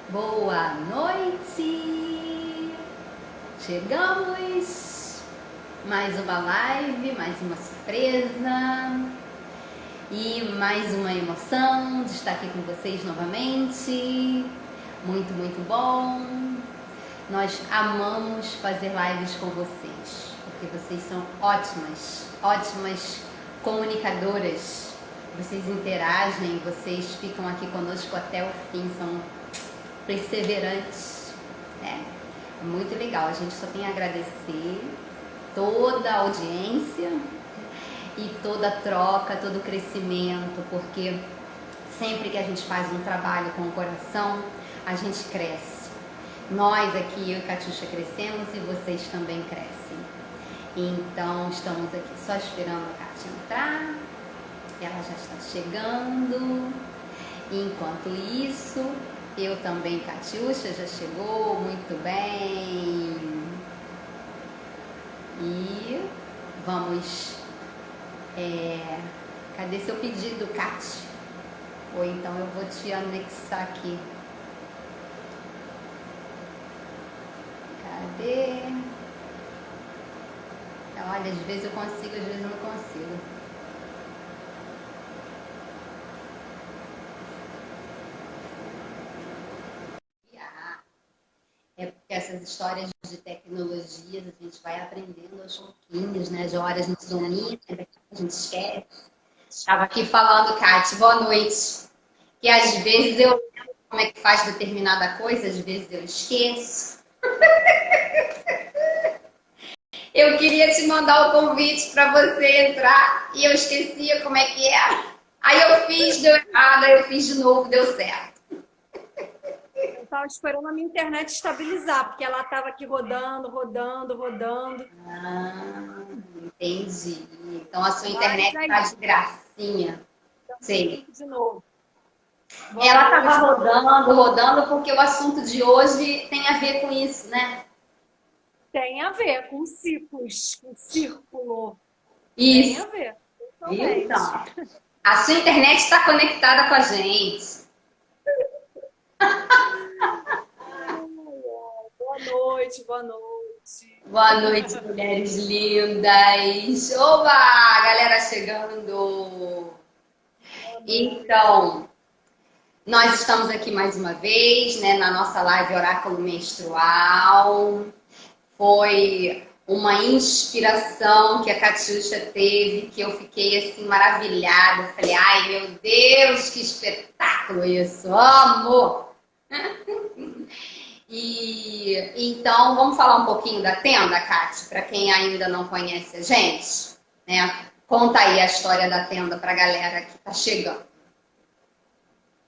Boa noite! Chegamos! Mais uma live, mais uma surpresa e mais uma emoção de estar aqui com vocês novamente. Muito, muito bom! Nós amamos fazer lives com vocês, porque vocês são ótimas comunicadoras. Vocês interagem, vocês ficam aqui conosco até o fim, são perseverantes, né? É muito legal, a gente só tem a agradecer toda a audiência e toda a troca, todo o crescimento, porque sempre que a gente faz um trabalho com o coração, a gente cresce. Nós aqui, eu e Catiuxa, crescemos e vocês também crescem. Então, estamos aqui só esperando a Cátia entrar, ela já está chegando. Enquanto isso, eu também, Catiuxa, já chegou, muito bem. E vamos... cadê seu pedido, Cati? Ou então eu vou te anexar aqui. Cadê? Olha, às vezes eu consigo, às vezes eu não consigo. É porque essas histórias de tecnologias a gente vai aprendendo aos pouquinhos, né? De hora a gente domina, a gente esquece. Estava aqui falando, Cati, boa noite. Que às vezes eu lembro como é que faz determinada coisa, às vezes eu esqueço. Eu queria te mandar o convite para você entrar e eu esquecia como é que era. Aí eu fiz, deu errado, aí eu fiz de novo, deu certo. Eu estava esperando a minha internet estabilizar, porque ela estava aqui rodando. Ah, entendi. Então a sua internet está de gracinha. Sei. De novo. Ela estava rodando, porque o assunto de hoje tem a ver com isso, né? Tem a ver com ciclos, com círculo. Isso. Tem a ver. Então, a sua internet está conectada com a gente. Boa noite, boa noite. Boa noite, mulheres lindas. Oba, galera chegando. Então, nós estamos aqui mais uma vez, né, na nossa live Oráculo Menstrual. Foi uma inspiração que a Catiuxa teve, que eu fiquei assim maravilhada. Falei, ai meu Deus, que espetáculo isso, amo! E então vamos falar um pouquinho da tenda, Cati, para quem ainda não conhece a gente, né? Conta aí a história da tenda para a galera que está chegando.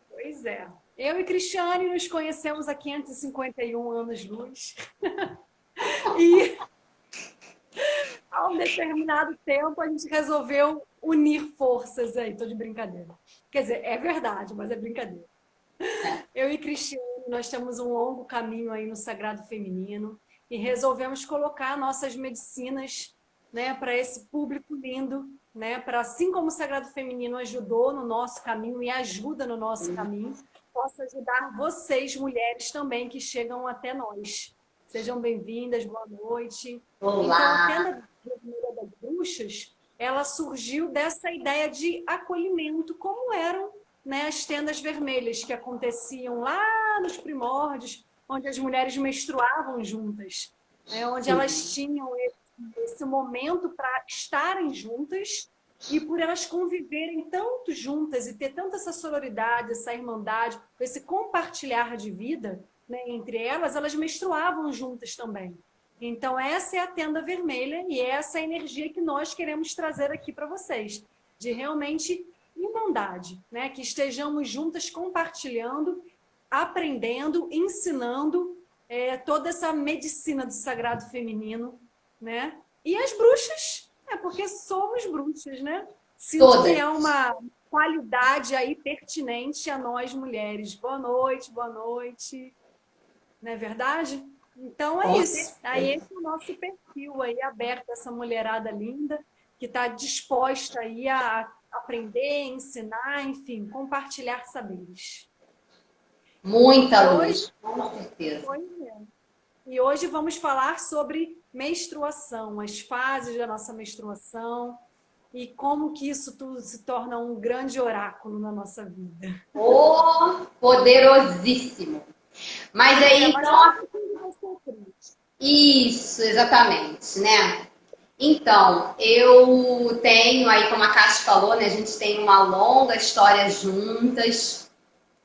Pois é. Eu e Cristiane nos conhecemos há 551 anos-luz. E a um determinado tempo a gente resolveu unir forças aí. Tô de brincadeira. Quer dizer, é verdade, mas é brincadeira. Eu e Cristiane, nós temos um longo caminho aí no Sagrado Feminino e resolvemos colocar nossas medicinas, né, para esse público lindo, né, para assim como o Sagrado Feminino ajudou no nosso caminho e ajuda no nosso caminho, possa ajudar vocês, mulheres, também que chegam até nós. Sejam bem-vindas, boa noite. Olá. Então, a Tenda Vermelha das Bruxas, ela surgiu dessa ideia de acolhimento, como eram, né, as tendas vermelhas que aconteciam lá nos primórdios, onde as mulheres menstruavam juntas, né, onde elas tinham esse momento para estarem juntas e por elas conviverem tanto juntas e ter tanta essa sororidade, essa irmandade, esse compartilhar de vida, né, entre elas, elas menstruavam juntas também. Então, essa é a tenda vermelha e essa é a energia que nós queremos trazer aqui para vocês, de realmente irmandade, né? Que estejamos juntas compartilhando, aprendendo, ensinando toda essa medicina do sagrado feminino, né? E as bruxas, porque somos bruxas, né? Sinto que é uma qualidade aí pertinente a nós mulheres. Boa noite, boa noite. Não é verdade? Então é isso. Aí esse é o nosso perfil aí aberto, essa mulherada linda que está disposta aí a aprender, ensinar, enfim, compartilhar saberes. Muita E luz, hoje, com certeza. pois é. E hoje vamos falar sobre menstruação, as fases da nossa menstruação e como que isso tudo se torna um grande oráculo na nossa vida. Oh, poderosíssimo. Mas Pois é, aí, mas fala então, um pouquinho de você, Cris. isso, exatamente, né? Então, eu tenho aí, como a Cássio falou, né? A gente tem uma longa história juntas.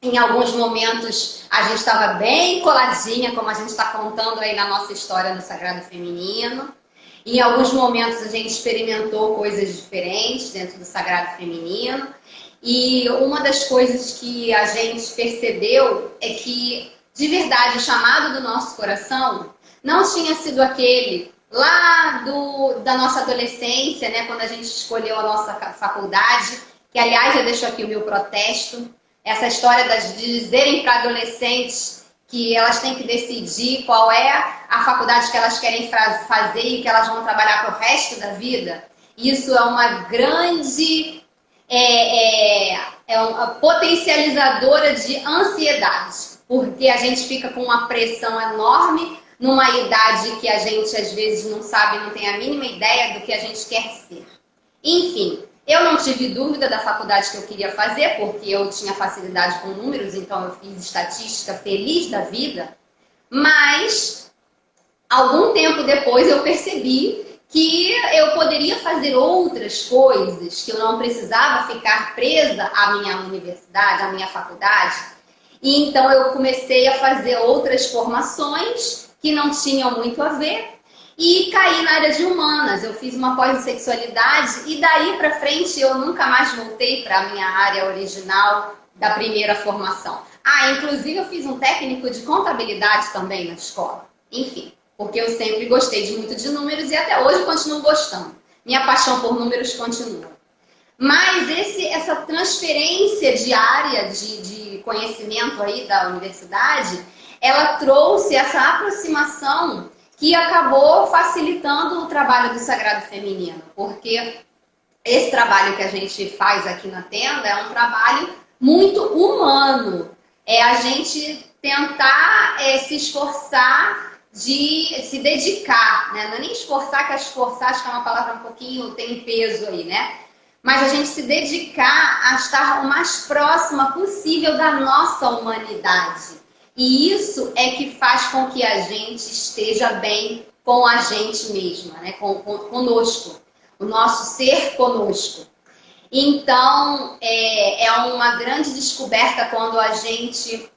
Em alguns momentos a gente estava bem coladinha, como a gente está contando aí na nossa história do Sagrado Feminino. Em alguns momentos a gente experimentou coisas diferentes dentro do Sagrado Feminino. E uma das coisas que a gente percebeu é que, de verdade, o chamado do nosso coração não tinha sido aquele lá da nossa adolescência, né, quando a gente escolheu a nossa faculdade, que, aliás, eu deixo aqui o meu protesto, essa história de dizerem para adolescentes que elas têm que decidir qual é a faculdade que elas querem fazer e que elas vão trabalhar para o resto da vida. Isso é uma grande uma potencializadora de ansiedade, porque a gente fica com uma pressão enorme numa idade que a gente às vezes não sabe, não tem a mínima ideia do que a gente quer ser. Enfim, eu não tive dúvida da faculdade que eu queria fazer, porque eu tinha facilidade com números, então eu fiz estatística feliz da vida, mas algum tempo depois eu percebi que eu poderia fazer outras coisas, que eu não precisava ficar presa à minha universidade, à minha faculdade. E então eu comecei a fazer outras formações que não tinham muito a ver e caí na área de humanas. Eu fiz uma pós-sexualidade e daí para frente eu nunca mais voltei para a minha área original da primeira formação. Ah, inclusive eu fiz um técnico de contabilidade também na escola. Enfim, porque eu sempre gostei muito de números e até hoje continuo gostando. Minha paixão por números continua. Mas essa transferência diária de conhecimento aí da universidade, ela trouxe essa aproximação que acabou facilitando o trabalho do Sagrado Feminino, porque esse trabalho que a gente faz aqui na tenda é um trabalho muito humano. É a gente tentar se esforçar de se dedicar, né? Não é nem esforçar, que esforçar acho que é uma palavra um pouquinho, tem peso aí, né? Mas a gente se dedicar a estar o mais próxima possível da nossa humanidade. E isso é que faz com que a gente esteja bem com a gente mesma, né? Conosco, o nosso ser conosco. Então, é uma grande descoberta quando a gente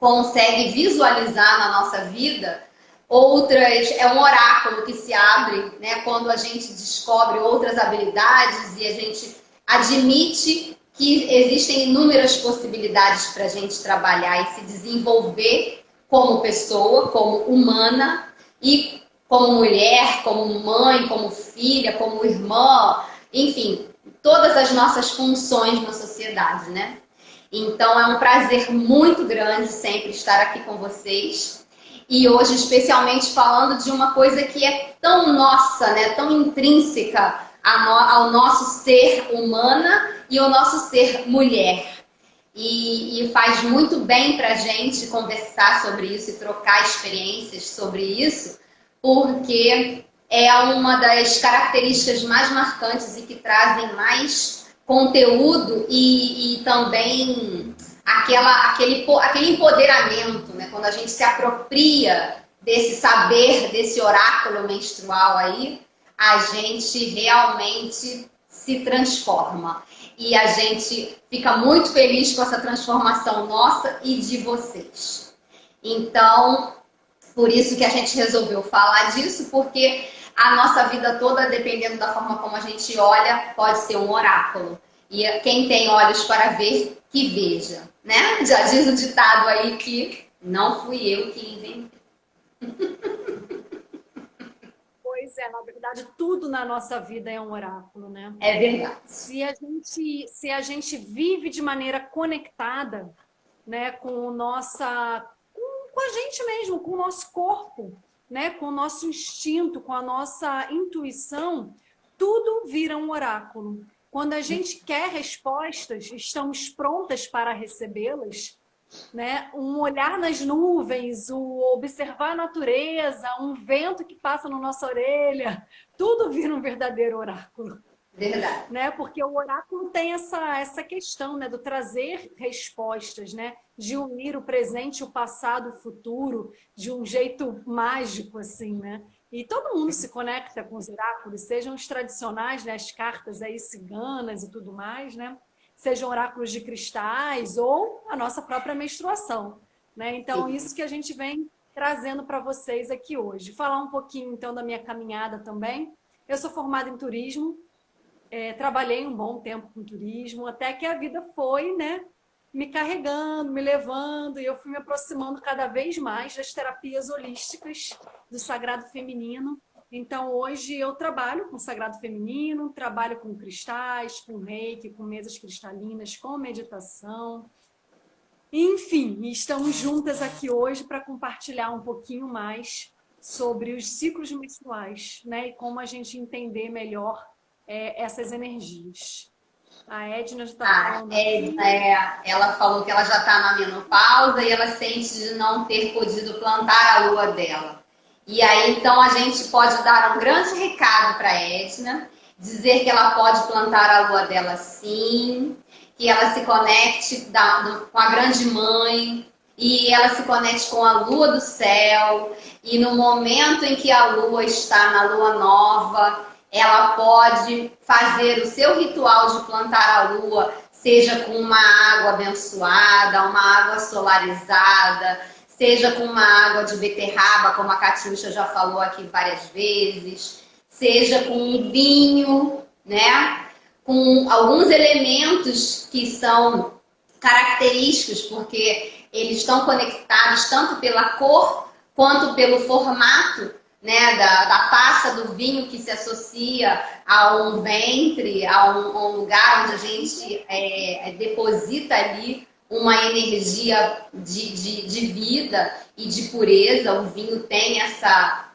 consegue visualizar na nossa vida outras, é um oráculo que se abre, né, quando a gente descobre outras habilidades e a gente admite que existem inúmeras possibilidades para a gente trabalhar e se desenvolver como pessoa, como humana e como mulher, como mãe, como filha, como irmã, enfim, todas as nossas funções na sociedade, né? Então é um prazer muito grande sempre estar aqui com vocês. E hoje, especialmente, falando de uma coisa que é tão nossa, né? Tão intrínseca ao nosso ser humana e ao nosso ser mulher. E faz muito bem para a gente conversar sobre isso e trocar experiências sobre isso, porque é uma das características mais marcantes e que trazem mais conteúdo e também aquele empoderamento, né? Quando a gente se apropria desse saber, desse oráculo menstrual aí, a gente realmente se transforma. E a gente fica muito feliz com essa transformação nossa e de vocês. Então, por isso que a gente resolveu falar disso, porque a nossa vida toda, dependendo da forma como a gente olha, pode ser um oráculo. E quem tem olhos para ver, que veja, né? Já diz o ditado aí que não fui eu que inventei. Pois é, na verdade, tudo na nossa vida é um oráculo, né? É verdade. Se a gente vive de maneira conectada, né, com a gente mesmo, com o nosso corpo, né, com o nosso instinto, com a nossa intuição, tudo vira um oráculo. Quando a gente quer respostas, estamos prontas para recebê-las, né? Um olhar nas nuvens, o observar a natureza, um vento que passa na nossa orelha, tudo vira um verdadeiro oráculo. Verdade. Né? Porque o oráculo tem essa questão, né, do trazer respostas, né? De unir o presente, o passado, o futuro, de um jeito mágico, assim, né? E todo mundo se conecta com os oráculos, sejam os tradicionais, né, as cartas aí ciganas e tudo mais, né? Sejam oráculos de cristais ou a nossa própria menstruação, né? Então, Sim. isso que a gente vem trazendo para vocês aqui hoje. Falar um pouquinho, então, da minha caminhada também. Eu sou formada em turismo, trabalhei um bom tempo com turismo, até que a vida foi, né, me carregando, me levando, e eu fui me aproximando cada vez mais das terapias holísticas do sagrado feminino. Então, hoje eu trabalho com sagrado feminino, trabalho com cristais, com reiki, com mesas cristalinas, com meditação. Enfim, estamos juntas aqui hoje para compartilhar um pouquinho mais sobre os ciclos menstruais, né? E como a gente entender melhor essas energias. A Edna já está A falando aqui. Edna, ela falou que ela já está na menopausa e ela sente de não ter podido plantar a lua dela. E aí, então, a gente pode dar um grande recado para a Edna, dizer que ela pode plantar a lua dela sim, que ela se conecte com a grande mãe, e ela se conecte com a lua do céu, e no momento em que a lua está na lua nova, ela pode fazer o seu ritual de plantar a lua, seja com uma água abençoada, uma água solarizada, seja com uma água de beterraba, como a Catiúcha já falou aqui várias vezes, seja com um vinho, né? Com alguns elementos que são característicos, porque eles estão conectados tanto pela cor quanto pelo formato, né, da taça do vinho, que se associa a um ventre, a um lugar onde a gente deposita ali uma energia de vida e de pureza. O vinho tem essa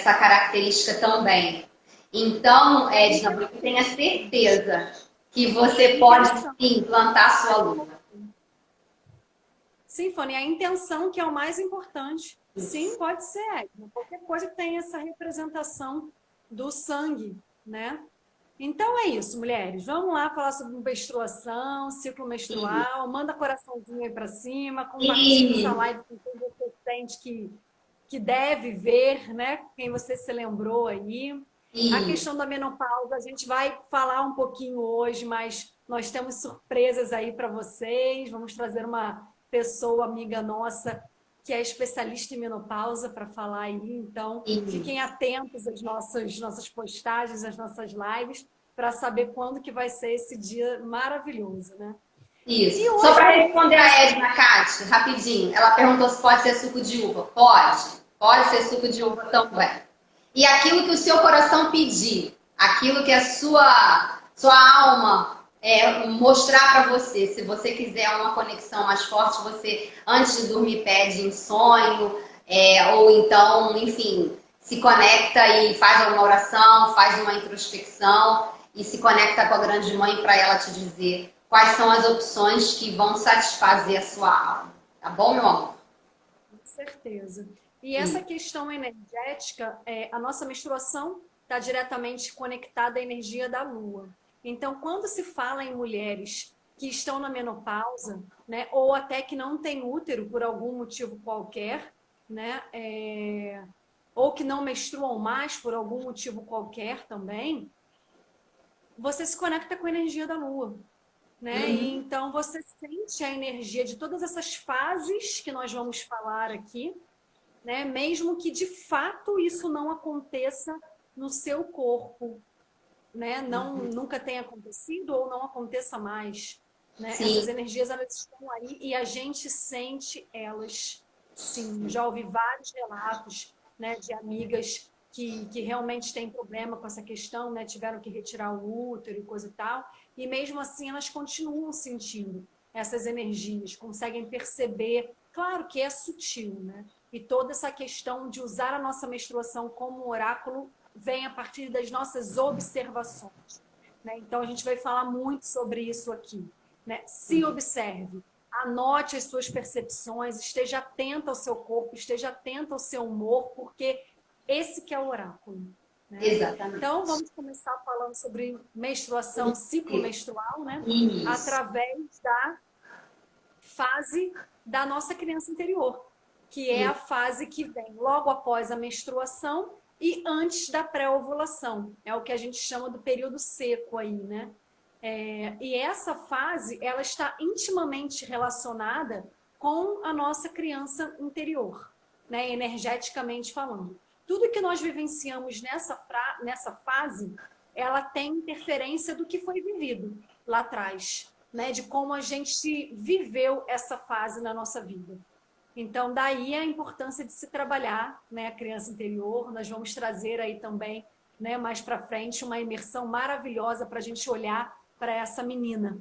característica também. Então, Edna, você tenha certeza que você pode sim plantar sua lua. Sim, Fanny, a intenção que é o mais importante. Sim, pode ser, Edna. Qualquer coisa que tenha essa representação do sangue, né? Então é isso, mulheres. Vamos lá falar sobre menstruação, ciclo menstrual. Manda coraçãozinho aí para cima, compartilha essa live com quem você sente que deve ver, né? Quem você se lembrou aí. A questão da menopausa, a gente vai falar um pouquinho hoje, mas nós temos surpresas aí para vocês. Vamos trazer uma pessoa amiga nossa que é especialista em menopausa para falar aí. Então, fiquem atentos às nossas postagens, às nossas lives, para saber quando que vai ser esse dia maravilhoso, né? Isso. Hoje... Só para responder a Edna, Cátia, rapidinho. Ela perguntou se pode ser suco de uva. Pode. Pode ser suco de uva também. E aquilo que o seu coração pedir, aquilo que a sua alma mostrar para você, se você quiser uma conexão mais forte, você antes de dormir pede em sonho, ou então, enfim, se conecta e faz uma oração, faz uma introspecção e se conecta com a grande mãe para ela te dizer quais são as opções que vão satisfazer a sua alma. Tá bom, meu amor? Com certeza. E essa questão energética, a nossa menstruação está diretamente conectada à energia da lua. Então, quando se fala em mulheres que estão na menopausa, né, ou até que não têm útero por algum motivo qualquer, né, ou que não menstruam mais por algum motivo qualquer também, você se conecta com a energia da lua. Né? E então você sente a energia de todas essas fases que nós vamos falar aqui, né? Mesmo que de fato isso não aconteça no seu corpo, né? Nunca tenha acontecido ou não aconteça mais, né? Essas energias elas estão aí e a gente sente elas, sim. Já ouvi vários relatos, né, de amigas que realmente têm problema com essa questão, né? Tiveram que retirar o útero e coisa e tal, e mesmo assim elas continuam sentindo essas energias, conseguem perceber, claro que é sutil, né? E toda essa questão de usar a nossa menstruação como oráculo vem a partir das nossas observações, né? Então a gente vai falar muito sobre isso aqui, né? Se observe, anote as suas percepções, esteja atenta ao seu corpo, esteja atenta ao seu humor, porque esse que é o oráculo. Né? Exatamente. Então, vamos começar falando sobre menstruação, ciclo menstrual, né? Isso. Através da fase da nossa criança interior, que é a fase que vem logo após a menstruação e antes da pré-ovulação. É o que a gente chama do período seco aí, né? E essa fase, ela está intimamente relacionada com a nossa criança interior, né? Energeticamente falando. Tudo que nós vivenciamos nessa fase, ela tem interferência do que foi vivido lá atrás, né? De como a gente viveu essa fase na nossa vida. Então, daí a importância de se trabalhar, né, a criança interior. Nós vamos trazer aí também, né, mais para frente, uma imersão maravilhosa para a gente olhar para essa menina,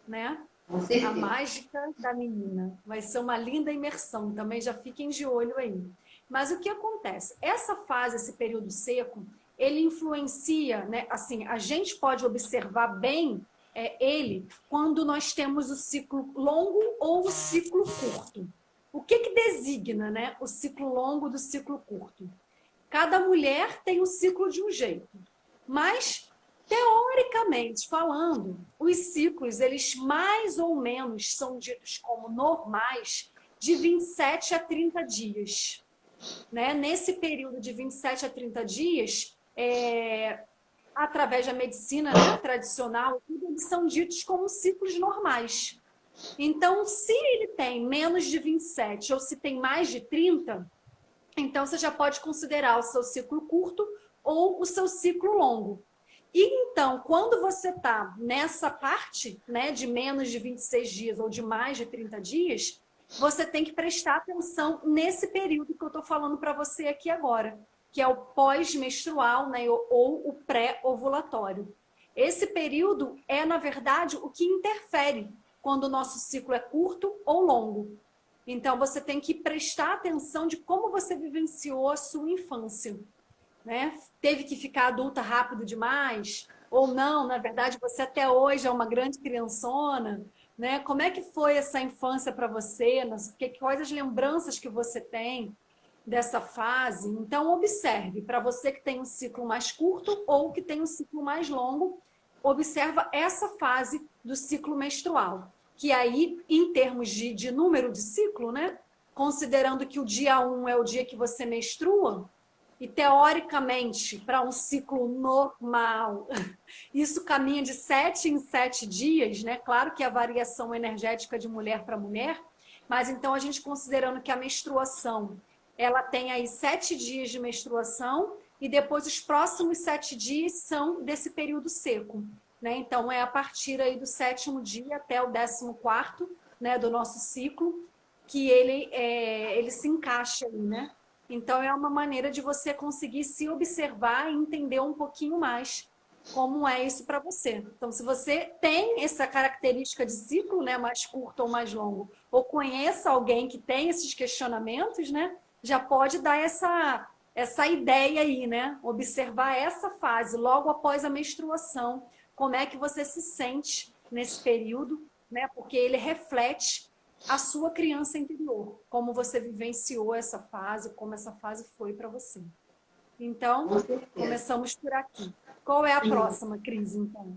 né? A mágica da menina. Vai ser uma linda imersão, também já fiquem de olho aí. Mas o que acontece? Essa fase, esse período seco, ele influencia, né? Assim, a gente pode observar bem ele quando nós temos o ciclo longo ou o ciclo curto. O que designa, né, o ciclo longo do ciclo curto? Cada mulher tem um ciclo de um jeito, mas teoricamente falando, os ciclos, eles mais ou menos são ditos como normais de 27 a 30 dias. Né? Nesse período de 27 a 30 dias, através da medicina, né, tradicional, eles são ditos como ciclos normais. Então, se ele tem menos de 27 ou se tem mais de 30, então você já pode considerar o seu ciclo curto ou o seu ciclo longo. E então, quando você está nessa parte, né, de menos de 26 dias ou de mais de 30 dias, você tem que prestar atenção nesse período que eu estou falando para você aqui agora, que é o pós-menstrual, né, ou o pré-ovulatório. Esse período é, na verdade, o que interfere quando o nosso ciclo é curto ou longo. Então, você tem que prestar atenção de como você vivenciou a sua infância. Né? Teve que ficar adulta rápido demais? Ou não, na verdade, você até hoje é uma grande criançona. Né? Como é que foi essa infância para você? Quais as lembranças que você tem dessa fase? Então, observe, para você que tem um ciclo mais curto ou que tem um ciclo mais longo, observa essa fase do ciclo menstrual. Que aí, em termos de número de ciclo, né? Considerando que o dia 1 é o dia que você menstrua, e teoricamente, para um ciclo normal, isso caminha de 7 em 7 dias, né? Claro que a variação energética de mulher para mulher, mas então a gente considerando que a menstruação, ela tem aí 7 dias de menstruação e depois os próximos 7 dias são desse período seco. Né? Então, é a partir aí do 7º dia até o 14º, né, do nosso ciclo, que ele se encaixa aí, né? Então, é uma maneira de você conseguir se observar e entender um pouquinho mais como é isso para você. Então, se você tem essa característica de ciclo, né, mais curto ou mais longo, ou conheça alguém que tem esses questionamentos, né, já pode dar essa ideia aí, né? Observar essa fase logo após a menstruação. Como é que você se sente nesse período, né? Porque ele reflete a sua criança interior, como você vivenciou essa fase, como essa fase foi para você. Então, começamos por aqui. Qual é a próxima, Cris, então?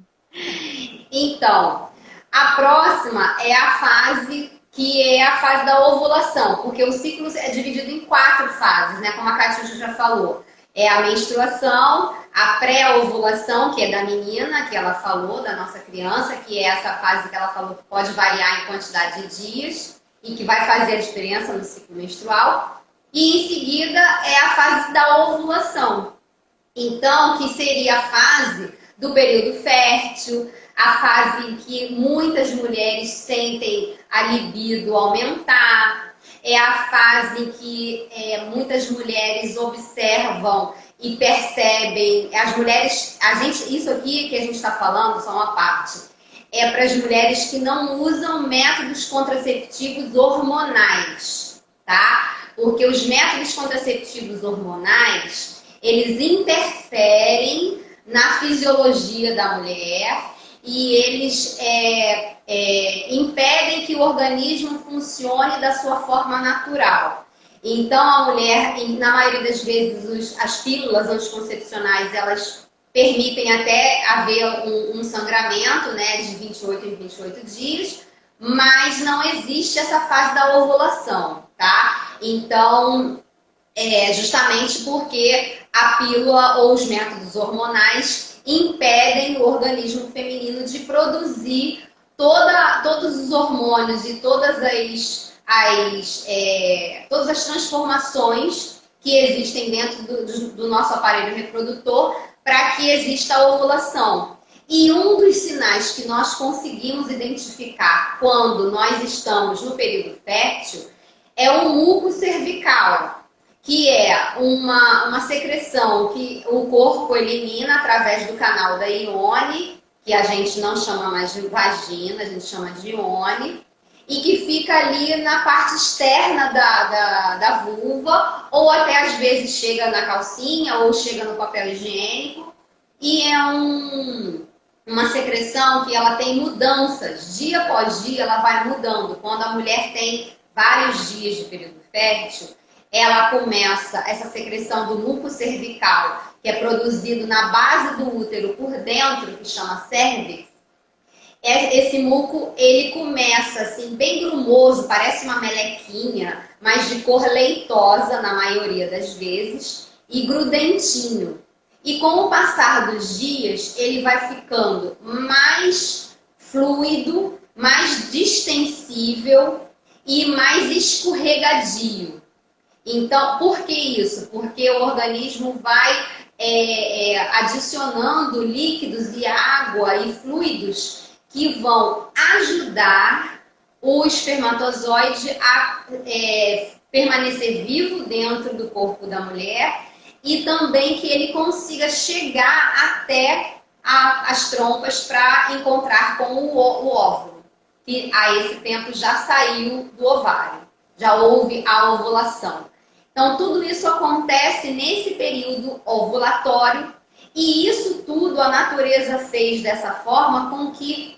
Então, a próxima é a fase que é a fase da ovulação, porque o ciclo é dividido em 4 fases, né? Como a Catiuxa já falou. É a menstruação, a pré-ovulação, que é da menina, que ela falou, da nossa criança, que é essa fase que ela falou que pode variar em quantidade de dias e que vai fazer a diferença no ciclo menstrual. E em seguida é a fase da ovulação. Então, que seria a fase do período fértil, a fase em que muitas mulheres sentem a libido aumentar, é a fase em que muitas mulheres observam e percebem, as mulheres, isso aqui que a gente está falando, só uma parte, é para as mulheres que não usam métodos contraceptivos hormonais, tá? Porque os métodos contraceptivos hormonais, eles interferem na fisiologia da mulher e eles impedem que o organismo funcione da sua forma natural. Então, a mulher, na maioria das vezes, as pílulas anticoncepcionais, elas permitem até haver um sangramento, né, de 28 em 28 dias, mas não existe essa fase da ovulação, tá? Então, justamente porque a pílula ou os métodos hormonais impedem o organismo feminino de produzir todos os hormônios e todas as transformações que existem dentro do nosso aparelho reprodutor para que exista a ovulação. E um dos sinais que nós conseguimos identificar quando nós estamos no período fértil é o muco cervical, que é uma secreção que o corpo elimina através do canal da Ione, que a gente não chama mais de vagina, a gente chama de Ione, e que fica ali na parte externa da vulva, ou até às vezes chega na calcinha, ou chega no papel higiênico, e é uma secreção que ela tem mudanças, dia após dia ela vai mudando. Quando a mulher tem vários dias de período fértil, ela começa essa secreção do muco cervical, que é produzido na base do útero por dentro, que chama cervix. Esse muco, ele começa assim, bem grumoso, parece uma melequinha, mas de cor leitosa na maioria das vezes, e grudentinho. E com o passar dos dias, ele vai ficando mais fluido, mais distensível e mais escorregadio. Então, por que isso? Porque o organismo vai adicionando líquidos e água e fluidos que vão ajudar o espermatozoide a permanecer vivo dentro do corpo da mulher e também que ele consiga chegar até as trompas para encontrar com o óvulo, que a esse tempo já saiu do ovário, já houve a ovulação. Então, tudo isso acontece nesse período ovulatório e isso tudo a natureza fez dessa forma com que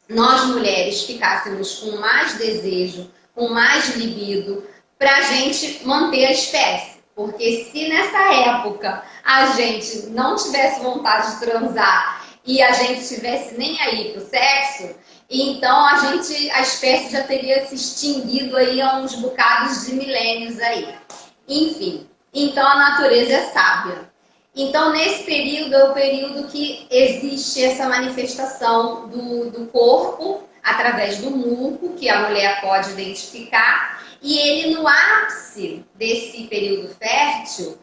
nós mulheres ficássemos com mais desejo, com mais libido, para a gente manter a espécie. Porque se nessa época a gente não tivesse vontade de transar e a gente tivesse nem aí pro sexo, então a espécie já teria se extinguido aí há uns bocados de milênios aí. Enfim, então a natureza é sábia. Então, nesse período é o período que existe essa manifestação do corpo através do muco, que a mulher pode identificar, e ele no ápice desse período fértil,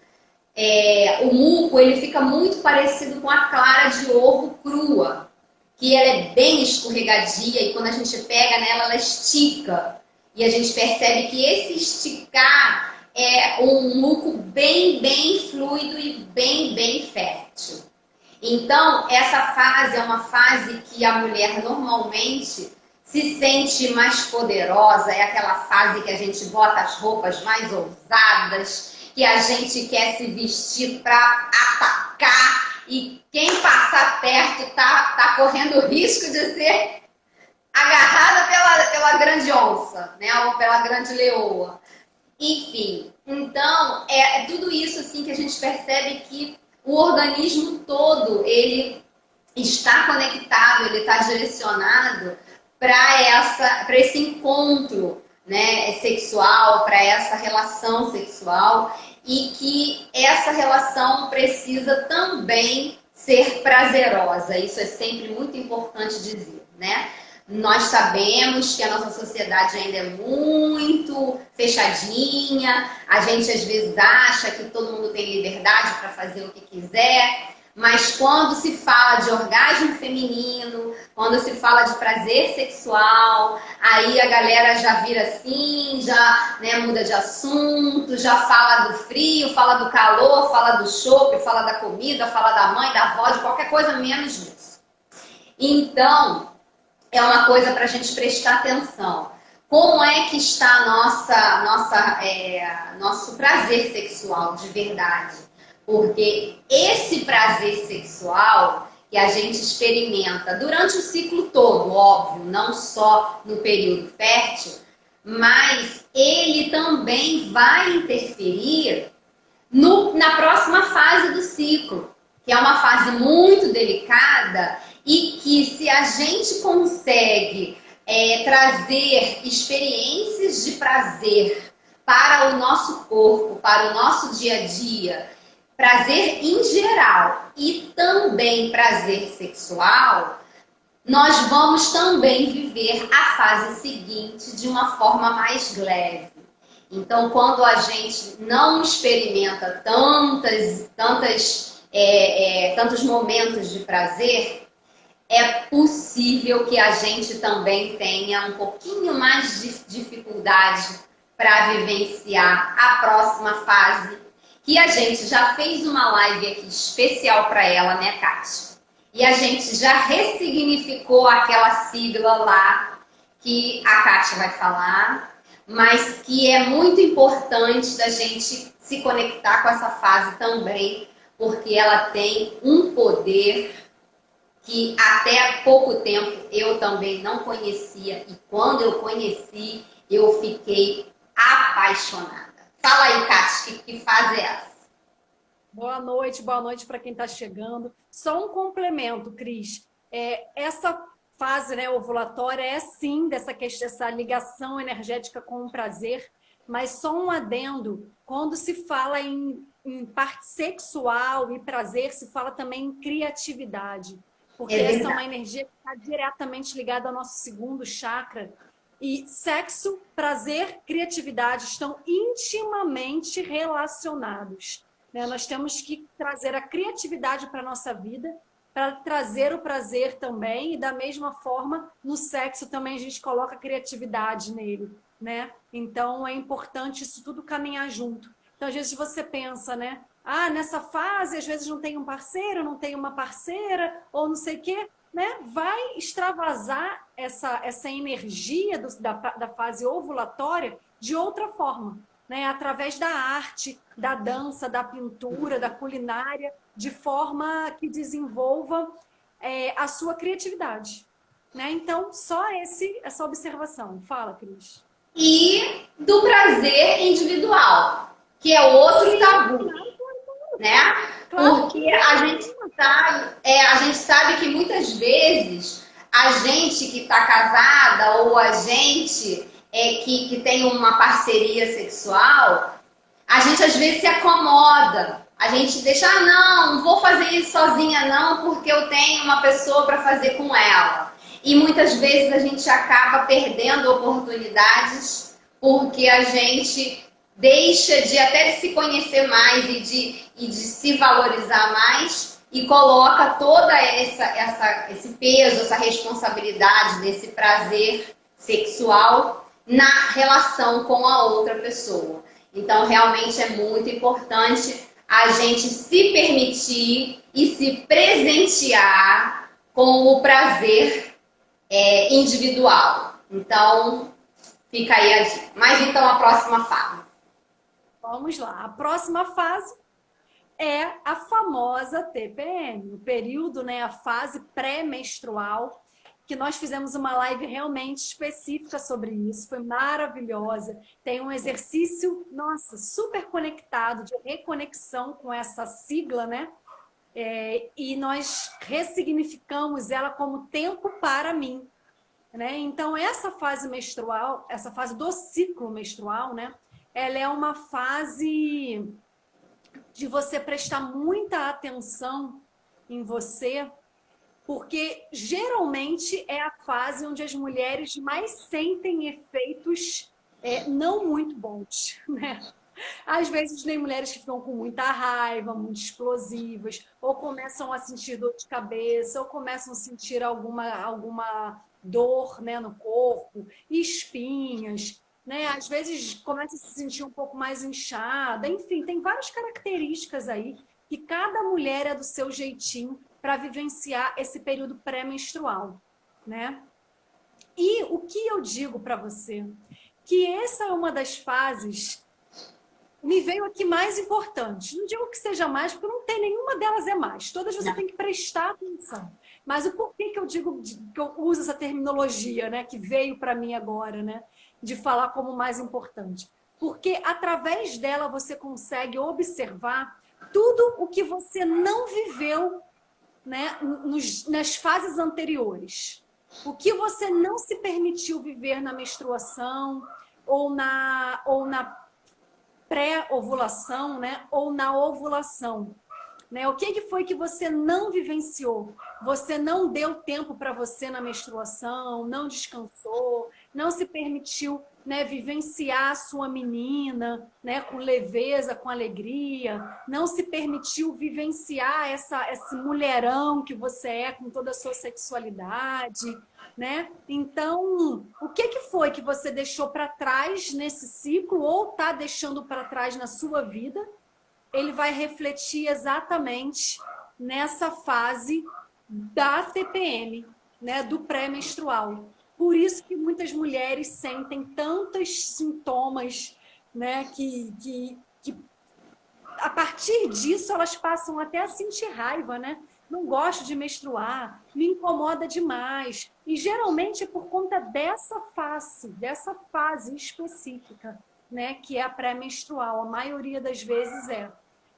o muco ele fica muito parecido com a clara de ovo crua, que ela é bem escorregadia e quando a gente pega nela, ela estica. E a gente percebe que esse esticar é um muco bem, bem fluido e bem, bem fértil. Então, essa fase é uma fase que a mulher normalmente se sente mais poderosa, é aquela fase que a gente bota as roupas mais ousadas, que a gente quer se vestir para atacar e quem passar perto tá correndo risco de ser agarrada pela grande onça, né? Ou pela grande leoa. Enfim, então é tudo isso assim que a gente percebe que o organismo todo ele está conectado, ele está direcionado para esse encontro, né, sexual, para essa relação sexual e que essa relação precisa também ser prazerosa. Isso é sempre muito importante dizer, né? Nós sabemos que a nossa sociedade ainda é muito fechadinha, a gente às vezes acha que todo mundo tem liberdade para fazer o que quiser, mas quando se fala de orgasmo feminino, quando se fala de prazer sexual, aí a galera já vira assim, já muda de assunto, já fala do frio, fala do calor, fala do chope, fala da comida, fala da mãe, da avó, de qualquer coisa menos disso. Então, é uma coisa para a gente prestar atenção. Como é que está nosso prazer sexual de verdade? Porque esse prazer sexual, que a gente experimenta durante o ciclo todo, óbvio, não só no período fértil, mas ele também vai interferir na próxima fase do ciclo, que é uma fase muito delicada e que, se a gente consegue trazer experiências de prazer para o nosso corpo, para o nosso dia a dia, prazer em geral e também prazer sexual, nós vamos também viver a fase seguinte de uma forma mais leve. Então, quando a gente não experimenta tantos momentos de prazer, é possível que a gente também tenha um pouquinho mais de dificuldade para vivenciar a próxima fase, que a gente já fez uma live aqui especial para ela, né, Kátia? E a gente já ressignificou aquela sigla lá que a Kátia vai falar, mas que é muito importante da gente se conectar com essa fase também, porque ela tem um poder que até há pouco tempo eu também não conhecia, e quando eu conheci, eu fiquei apaixonada. Fala aí, Kátia, que fase é essa? Boa noite para quem está chegando. Só um complemento, Cris. Essa fase, né, ovulatória é sim dessa ligação energética com o prazer, mas só um adendo, quando se fala em parte sexual e prazer, se fala também em criatividade, porque essa é uma energia que está diretamente ligada ao nosso segundo chakra, e sexo, prazer, criatividade estão intimamente relacionados. Nós temos que trazer a criatividade para a nossa vida, para trazer o prazer também, e da mesma forma, no sexo também a gente coloca a criatividade nele, né? Então, é importante isso tudo caminhar junto. Então, às vezes você pensa, né? Ah, nessa fase, às vezes não tem um parceiro, não tem uma parceira, ou não sei o quê, né? Vai extravasar essa energia da fase ovulatória de outra forma, né? Através da arte, da dança, da pintura, da culinária, de forma que desenvolva a sua criatividade, né? Então, só essa observação. Fala, Cris. E do prazer individual, que é outro tabu, né? Claro. Porque a gente sabe que muitas vezes a gente que está casada ou a gente que tem uma parceria sexual, a gente às vezes se acomoda. A gente deixa, não vou fazer isso sozinha não, porque eu tenho uma pessoa para fazer com ela. E muitas vezes a gente acaba perdendo oportunidades porque a gente deixa de até de se conhecer mais e de se valorizar mais e coloca toda esse peso, essa responsabilidade desse prazer sexual na relação com a outra pessoa. Então, realmente é muito importante a gente se permitir e se presentear com o prazer individual. Então, fica aí a dica. Mas então, a próxima fase. Vamos lá. A próxima fase é a famosa TPM, o período, né, a fase pré-menstrual, que nós fizemos uma live realmente específica sobre isso, foi maravilhosa. Tem um exercício, nossa, super conectado, de reconexão com essa sigla, né? E nós ressignificamos ela como tempo para mim, né? Então, essa fase menstrual, essa fase do ciclo menstrual, né? Ela é uma fase de você prestar muita atenção em você, porque geralmente é a fase onde as mulheres mais sentem efeitos não muito bons, né? Às vezes tem mulheres que ficam com muita raiva, muito explosivas, ou começam a sentir dor de cabeça, ou começam a sentir alguma dor, né, no corpo, espinhas, né? Às vezes começa a se sentir um pouco mais inchada, enfim, tem várias características aí que cada mulher é do seu jeitinho para vivenciar esse período pré-menstrual, né? E o que eu digo para você? Que essa é uma das fases me veio aqui mais importante. Não digo que seja mais, porque não tem nenhuma delas é mais. Todas você tem que prestar atenção. Mas o porquê que eu digo que eu uso essa terminologia, né, que veio para mim agora, né, de falar como mais importante? Porque através dela você consegue observar tudo o que você não viveu, né, nas fases anteriores. O que você não se permitiu viver na menstruação ou na pré-ovulação, né, ou na ovulação. Né? O que foi que você não vivenciou? Você não deu tempo para você na menstruação, não descansou, não se permitiu, né, vivenciar a sua menina, né, com leveza, com alegria, não se permitiu vivenciar esse mulherão que você é com toda a sua sexualidade, né? Então, o que foi que você deixou para trás nesse ciclo ou está deixando para trás na sua vida? Ele vai refletir exatamente nessa fase da TPM, né, do pré-menstrual. Por isso que muitas mulheres sentem tantos sintomas, né, que a partir disso elas passam até a sentir raiva, né? Não gosto de menstruar, me incomoda demais. E geralmente é por conta dessa fase específica, né, que é a pré-menstrual. A maioria das vezes é.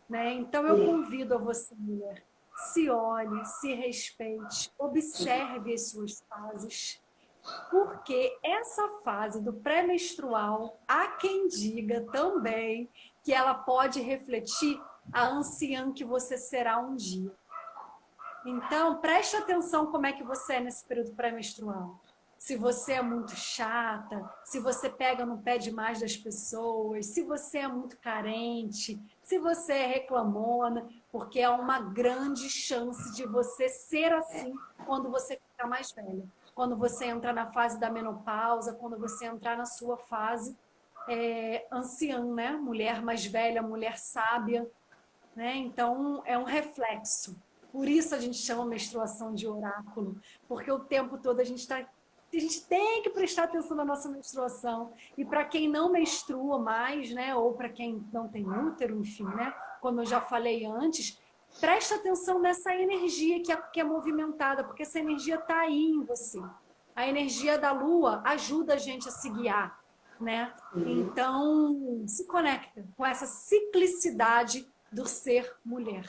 Né? Então, eu convido a você, mulher, se olhe, se respeite, observe as suas fases, porque essa fase do pré-menstrual, há quem diga também que ela pode refletir a anciã que você será um dia. Então, preste atenção como é que você é nesse período pré-menstrual. Se você é muito chata, se você pega no pé demais das pessoas, se você é muito carente, se você é reclamona, porque é uma grande chance de você ser assim quando você ficar mais velha. Quando você entrar na fase da menopausa, quando você entrar na sua fase anciã, né? Mulher mais velha, mulher sábia, né? Então, é um reflexo. Por isso a gente chama menstruação de oráculo, porque o tempo todo a gente tem que prestar atenção na nossa menstruação. E para quem não menstrua mais, né, ou para quem não tem útero, enfim, né, como eu já falei antes, presta atenção nessa energia que é movimentada, porque essa energia está aí em você. A energia da lua ajuda a gente a se guiar, né? Então, se conecta com essa ciclicidade do ser mulher.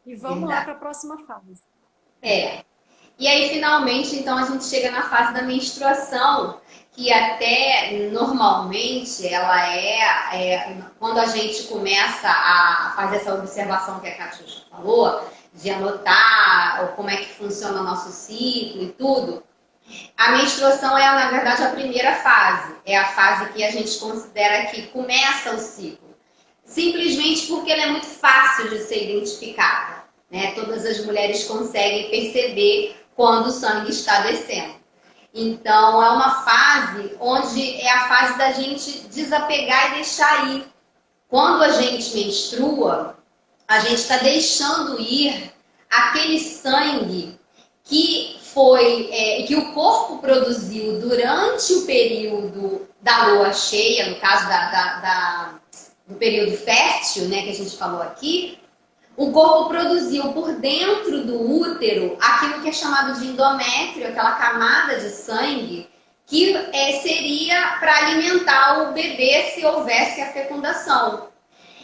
E vamos lá para a próxima fase. E aí, finalmente, então, a gente chega na fase da menstruação, que até normalmente ela quando a gente começa a fazer essa observação que a Catiuxa falou, de anotar como é que funciona o nosso ciclo e tudo, a menstruação é, na verdade, a primeira fase. É a fase que a gente considera que começa o ciclo. Simplesmente porque ela é muito fácil de ser identificada, né? Todas as mulheres conseguem perceber quando o sangue está descendo. Então, é uma fase onde é a fase da gente desapegar e deixar ir. Quando a gente menstrua, a gente está deixando ir aquele sangue que que o corpo produziu durante o período da lua cheia, no caso do período fértil, né, que a gente falou aqui. O corpo produziu por dentro do útero aquilo que é chamado de endométrio, aquela camada de sangue que seria para alimentar o bebê se houvesse a fecundação.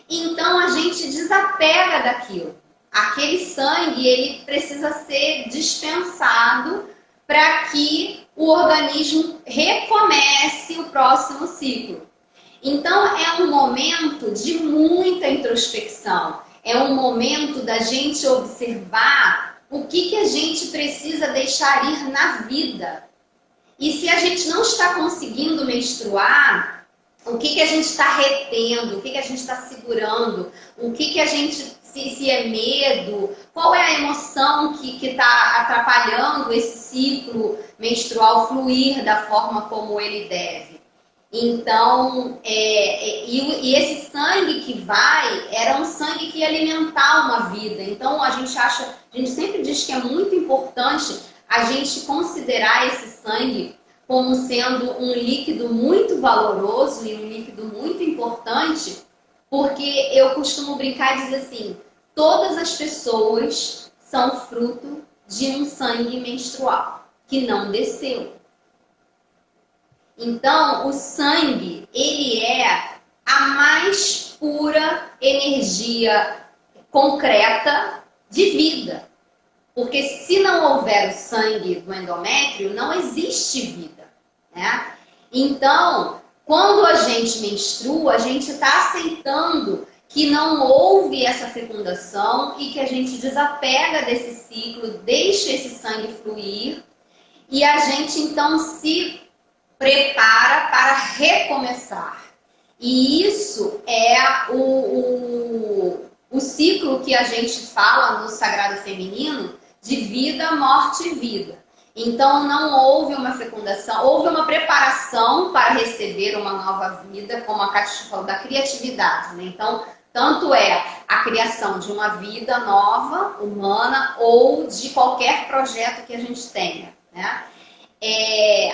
Então a gente desapega daquilo. Aquele sangue ele precisa ser dispensado para que o organismo recomece o próximo ciclo. Então é um momento de muita introspecção. É um momento da gente observar o que a gente precisa deixar ir na vida. E se a gente não está conseguindo menstruar, o que a gente está retendo, o que a gente está segurando, o que a gente, se é medo, qual é a emoção que está atrapalhando esse ciclo menstrual fluir da forma como ele deve. Então, e esse sangue que vai, era um sangue que ia alimentar uma vida. Então, a gente sempre diz que é muito importante a gente considerar esse sangue como sendo um líquido muito valoroso e um líquido muito importante, Porque eu costumo brincar e dizer assim, todas as pessoas são fruto de um sangue menstrual que não desceu. Então, o sangue, ele é a mais pura energia concreta de vida. Porque se não houver o sangue do endométrio, não existe vida, né? Então, quando a gente menstrua, a gente está aceitando que não houve essa fecundação e que a gente desapega desse ciclo, deixa esse sangue fluir e a gente então se prepara para recomeçar. E isso é o ciclo que a gente fala no Sagrado Feminino de vida, morte e vida. Então não houve uma fecundação, houve uma preparação para receber uma nova vida, como a Kátia falou, da criatividade, né? Então, tanto é a criação de uma vida nova, humana, ou de qualquer projeto que a gente tenha, né?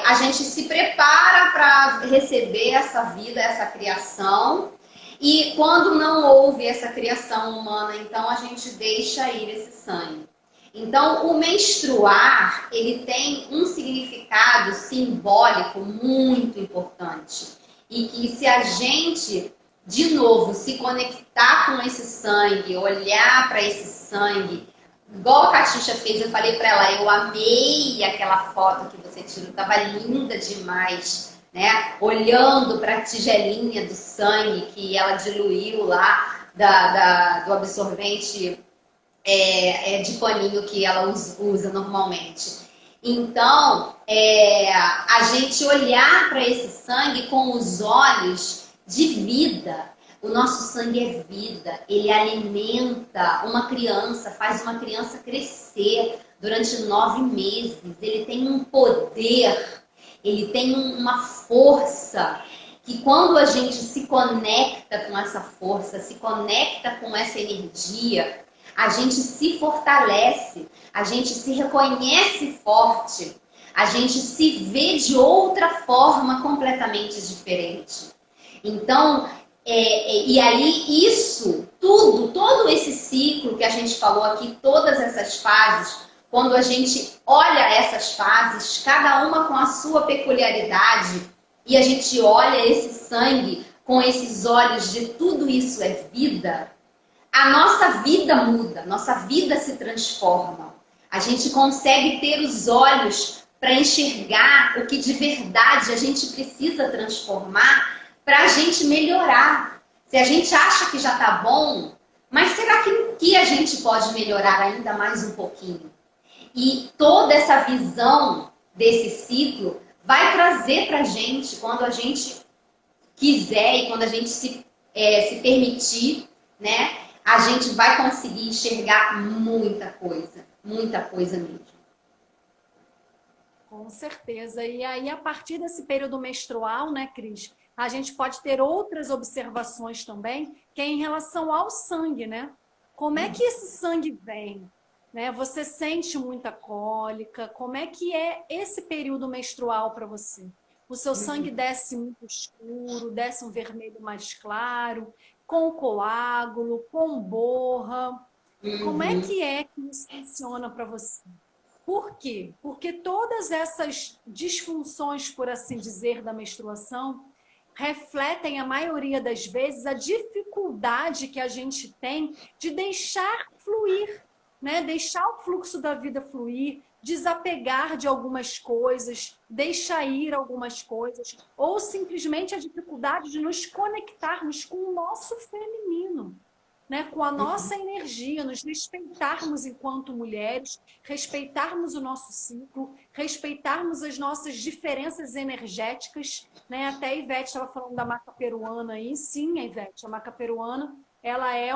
A gente se prepara para receber essa vida, essa criação, e quando não houve essa criação humana, então a gente deixa ir esse sangue. Então, o menstruar, ele tem um significado simbólico muito importante. E que se a gente, de novo, se conectar com esse sangue, olhar para esse sangue, igual a Catixa fez, eu falei para ela, eu amei aquela foto que você tirou, estava linda demais, né? Olhando para a tigelinha do sangue que ela diluiu lá do absorvente de paninho que ela usa normalmente. Então, a gente olhar para esse sangue com os olhos de vida. O nosso sangue é vida, ele alimenta uma criança, faz uma criança crescer durante 9 meses. Ele tem um poder, ele tem uma força que quando a gente se conecta com essa força, se conecta com essa energia, a gente se fortalece, a gente se reconhece forte, a gente se vê de outra forma completamente diferente. Então, e aí isso, todo esse ciclo que a gente falou aqui, todas essas fases, quando a gente olha essas fases, cada uma com a sua peculiaridade, e a gente olha esse sangue com esses olhos de tudo isso é vida, a nossa vida muda, nossa vida se transforma. A gente consegue ter os olhos para enxergar o que de verdade a gente precisa transformar para a gente melhorar. Se a gente acha que já está bom, mas será que a gente pode melhorar ainda mais um pouquinho? E toda essa visão desse ciclo vai trazer para a gente, quando a gente quiser e quando a gente se permitir, né? A gente vai conseguir enxergar muita coisa mesmo. Com certeza. E aí, a partir desse período menstrual, né, Cris, a gente pode ter outras observações também, que é em relação ao sangue, né? Como é que esse sangue vem? Né? Você sente muita cólica? Como é que é esse período menstrual para você? O seu sangue desce muito escuro, desce um vermelho mais claro, com coágulo, com borra. Como é que isso funciona para você? Por quê? Porque todas essas disfunções, por assim dizer, da menstruação refletem, a maioria das vezes, a dificuldade que a gente tem de deixar fluir, né? Deixar o fluxo da vida fluir, desapegar de algumas coisas, deixar ir algumas coisas, ou simplesmente a dificuldade de nos conectarmos com o nosso feminino, né? Com a nossa energia, nos respeitarmos enquanto mulheres, respeitarmos o nosso ciclo, respeitarmos as nossas diferenças energéticas, né? Até a Ivete estava falando da maca peruana aí. Sim, a Ivete, a maca peruana, ela é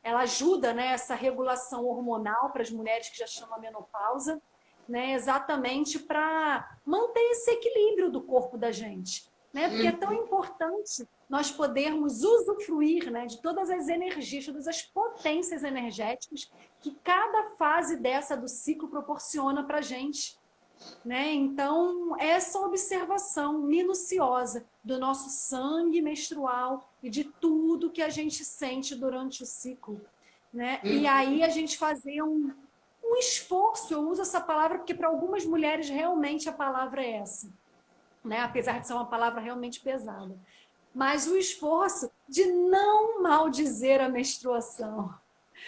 ela ajuda, né, essa regulação hormonal para as mulheres que já estão na menopausa, né, exatamente para manter esse equilíbrio do corpo da gente, né? Porque é tão importante nós podermos usufruir, né, de todas as energias, todas as potências energéticas que cada fase dessa do ciclo proporciona para a gente. Né? Então, essa observação minuciosa do nosso sangue menstrual, e de tudo que a gente sente durante o ciclo, né? E aí a gente fazer um esforço, eu uso essa palavra porque para algumas mulheres realmente a palavra é essa, né? Apesar de ser uma palavra realmente pesada. Mas o esforço de não maldizer a menstruação,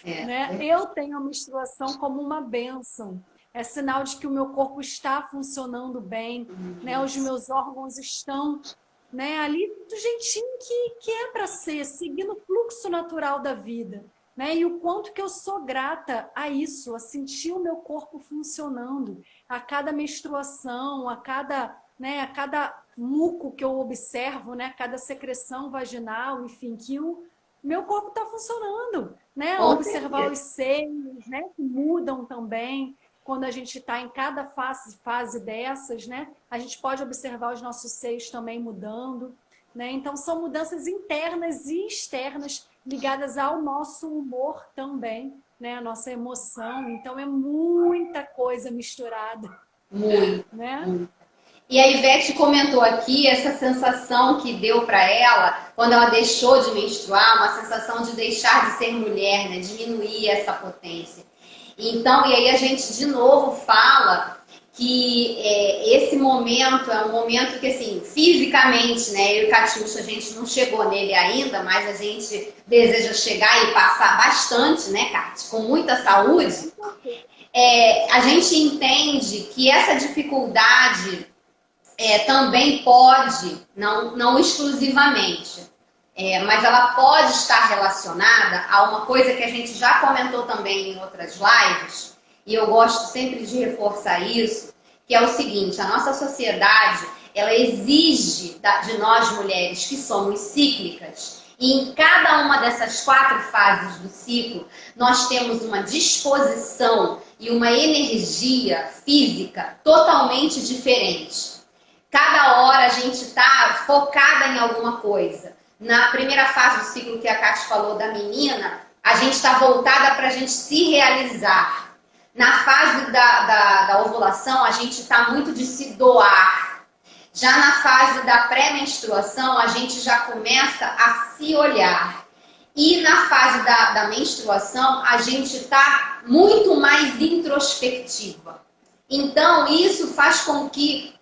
né? Eu tenho a menstruação como uma bênção. É sinal de que o meu corpo está funcionando bem, né? Os meus órgãos estão, né, ali do jeitinho que é para ser, seguindo o fluxo natural da vida. Né? E o quanto que eu sou grata a isso, a sentir o meu corpo funcionando, a cada menstruação, né, a cada muco que eu observo, né, cada secreção vaginal, enfim, que o meu corpo está funcionando, né? Observar os seios, né, que mudam também. Quando a gente está em cada fase dessas, né, a gente pode observar os nossos seios também mudando, né? Então são mudanças internas e externas ligadas ao nosso humor também, né? A nossa emoção. Então é muita coisa misturada. Muito, né? muito. E a Ivete comentou aqui essa sensação que deu para ela quando ela deixou de menstruar, uma sensação de deixar de ser mulher, né? Diminuir essa potência. Então, e aí a gente de novo fala que esse momento é um momento que, assim, fisicamente, né? Eu e Catiuxa, a gente não chegou nele ainda, mas a gente deseja chegar e passar bastante, né, Cati? Com muita saúde. A gente entende que essa dificuldade também pode, não exclusivamente, mas ela pode estar relacionada a uma coisa que a gente já comentou também em outras lives, e eu gosto sempre de reforçar isso, que é o seguinte: a nossa sociedade, ela exige de nós mulheres que somos cíclicas, e em cada uma dessas 4 fases do ciclo, nós temos uma disposição e uma energia física totalmente diferente. Cada hora a gente está focada em alguma coisa. Na primeira fase do ciclo que a Cátia falou da menina, a gente está voltada para a gente se realizar. Na fase da ovulação, a gente está muito de se doar. Já na fase da pré-menstruação, a gente já começa a se olhar. E na fase da menstruação, a gente está muito mais introspectiva. Então, isso faz com que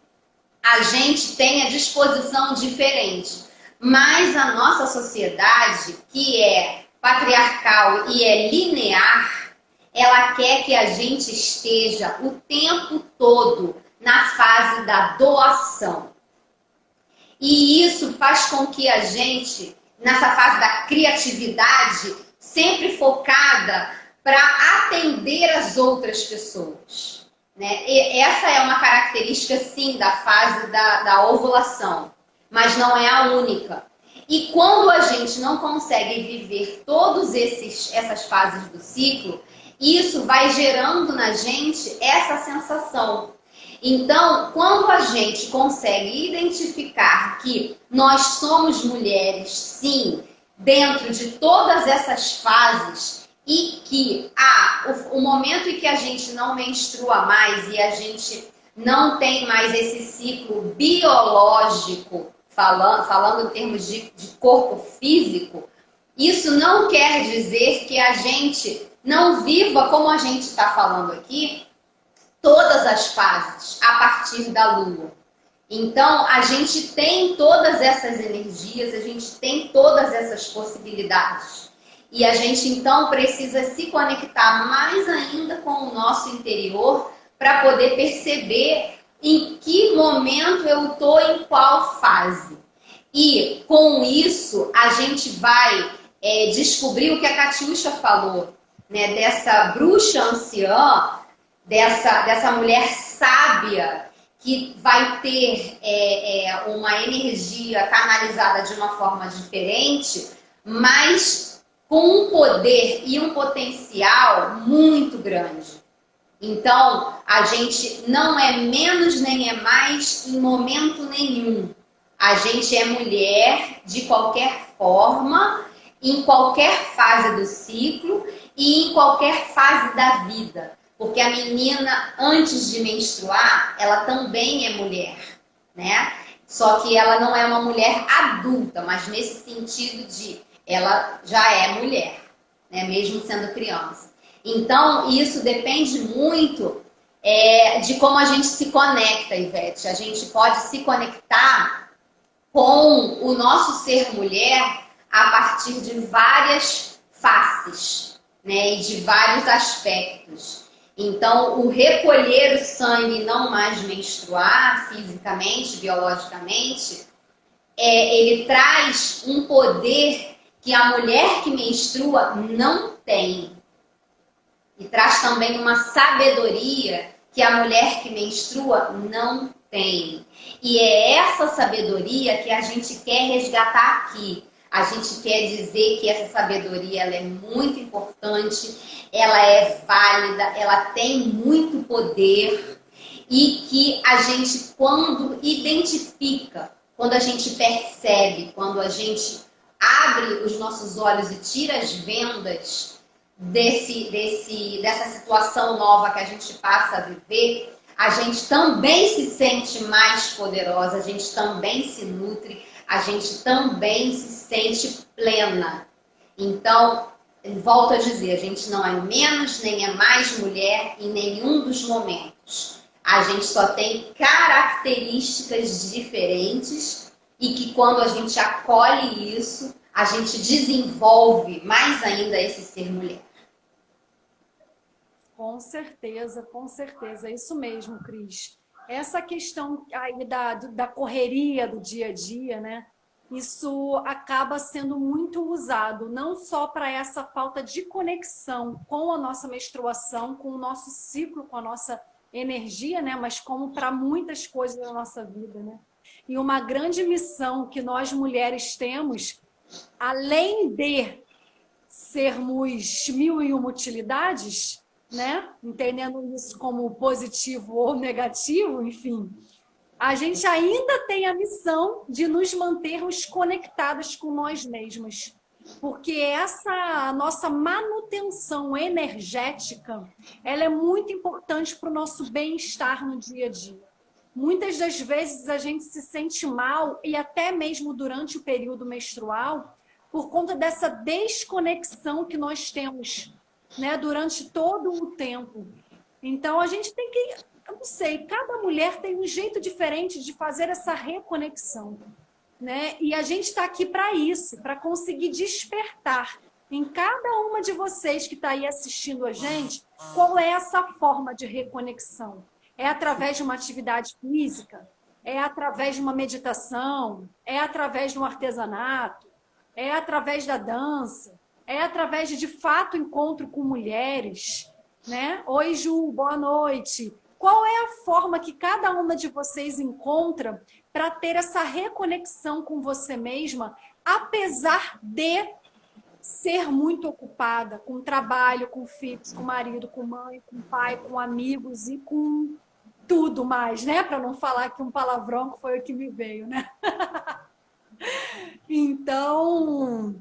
a gente tenha disposição diferente. Mas a nossa sociedade, que é patriarcal e é linear, ela quer que a gente esteja o tempo todo na fase da doação. E isso faz com que a gente, nessa fase da criatividade, sempre focada para atender as outras pessoas. Né? E essa é uma característica, sim, da fase da ovulação, mas não é a única. E quando a gente não consegue viver todas essas fases do ciclo, isso vai gerando na gente essa sensação. Então, quando a gente consegue identificar que nós somos mulheres, sim, dentro de todas essas fases, e que o momento em que a gente não menstrua mais e a gente não tem mais esse ciclo biológico, falando em termos de corpo físico, isso não quer dizer que a gente não viva, como a gente está falando aqui, todas as fases a partir da Lua. Então, a gente tem todas essas energias, a gente tem todas essas possibilidades. E a gente, então, precisa se conectar mais ainda com o nosso interior para poder perceber em que momento eu estou, em qual fase. E, com isso, a gente vai descobrir o que a Catiuxa falou, né? Dessa bruxa anciã, dessa mulher sábia, que vai ter uma energia canalizada de uma forma diferente, mas com um poder e um potencial muito grande. Então, a gente não é menos nem é mais em momento nenhum. A gente é mulher de qualquer forma, em qualquer fase do ciclo e em qualquer fase da vida. Porque a menina, antes de menstruar, ela também é mulher, né? Só que ela não é uma mulher adulta, mas nesse sentido de ela já é mulher, né? Mesmo sendo criança. Então, isso depende muito de como a gente se conecta, Ivete. A gente pode se conectar com o nosso ser mulher a partir de várias faces, né? E de vários aspectos. Então, o recolher o sangue e não mais menstruar fisicamente, biologicamente, ele traz um poder que a mulher que menstrua não tem. E traz também uma sabedoria que a mulher que menstrua não tem. E é essa sabedoria que a gente quer resgatar aqui. A gente quer dizer que essa sabedoria ela é muito importante, ela é válida, ela tem muito poder e que a gente, quando identifica, quando a gente percebe, quando a gente abre os nossos olhos e tira as vendas dessa situação nova que a gente passa a viver, a gente também se sente mais poderosa, a gente também se nutre, a gente também se sente plena. Então, volto a dizer, a gente não é menos nem é mais mulher em nenhum dos momentos. A gente só tem características diferentes e que quando a gente acolhe isso, a gente desenvolve mais ainda esse ser mulher. Com certeza, é isso mesmo, Cris. Essa questão aí da correria do dia a dia, né? Isso acaba sendo muito usado, não só para essa falta de conexão com a nossa menstruação, com o nosso ciclo, com a nossa energia, né? Mas como para muitas coisas da nossa vida, né? E uma grande missão que nós mulheres temos, além de sermos mil e uma utilidades, né? Entendendo isso como positivo ou negativo, enfim, a gente ainda tem a missão de nos mantermos conectadas com nós mesmas. Porque essa nossa manutenção energética, ela é muito importante para o nosso bem-estar no dia a dia. Muitas das vezes a gente se sente mal, e até mesmo durante o período menstrual, por conta dessa desconexão que nós temos, né, durante todo o tempo. Então, a gente tem que, eu não sei, cada mulher tem um jeito diferente de fazer essa reconexão, né? E a gente está aqui para isso, para conseguir despertar em cada uma de vocês que está aí assistindo a gente, qual é essa forma de reconexão. É através de uma atividade física? É através de uma meditação? É através de um artesanato? É através da dança? É através de fato, encontro com mulheres, né? Oi, Ju, boa noite. Qual é a forma que cada uma de vocês encontra para ter essa reconexão com você mesma, apesar de ser muito ocupada com trabalho, com filhos, com marido, com mãe, com pai, com amigos e com tudo mais, né? Para não falar que um palavrão que foi o que me veio, né? Então,